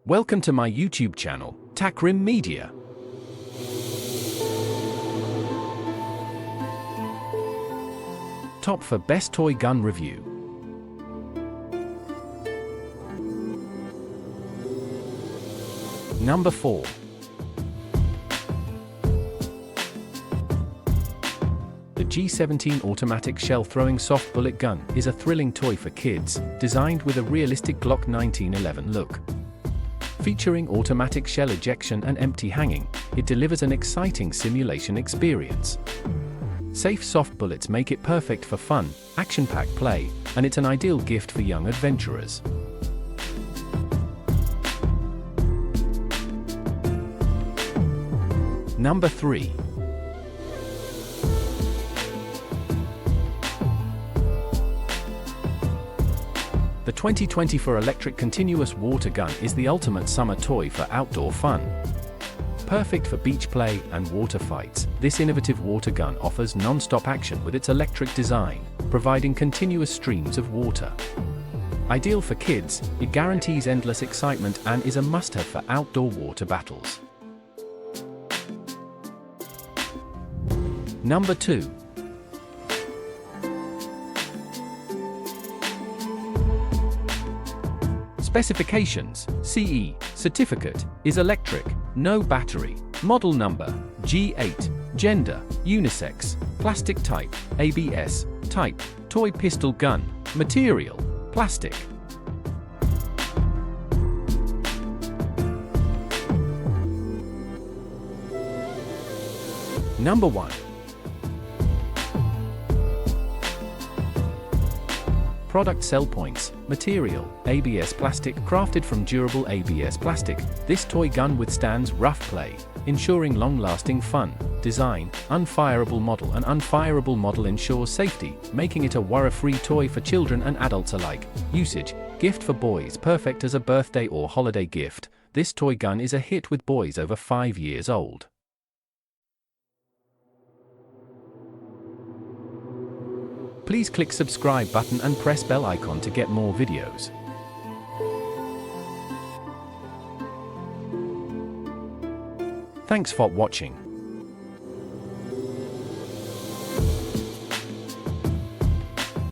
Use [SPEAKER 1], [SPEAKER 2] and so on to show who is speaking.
[SPEAKER 1] Welcome to my YouTube channel, Takrim Media. Top for Best Toy Gun Review. Number 4. The G17 automatic shell-throwing soft bullet gun is a thrilling toy for kids, designed with a realistic Glock 1911 look. Featuring automatic shell ejection and empty hanging, it delivers an exciting simulation experience. Safe soft bullets make it perfect for fun, action-packed play, and it's an ideal gift for young adventurers. Number 3. The 2024 electric continuous water gun is the ultimate summer toy for outdoor fun. Perfect for beach play and water fights, this innovative water gun offers non-stop action with its electric design, providing continuous streams of water. Ideal for kids, it guarantees endless excitement and is a must-have for outdoor water battles. Number 2. Specifications: CE, certificate, is electric, no battery, model number, G8, gender, unisex, plastic type, ABS, type, toy pistol gun, material, plastic. Number 1. Product sell points: material, ABS plastic, crafted from durable ABS plastic. This toy gun withstands rough play, ensuring long-lasting fun. Design: unfireable model. An unfireable model ensures safety, making it a worry-free toy for children and adults alike. Usage: gift for boys, perfect as a birthday or holiday gift. This toy gun is a hit with boys over 5 years old. Please click subscribe button and press bell icon to get more videos. Thanks for watching.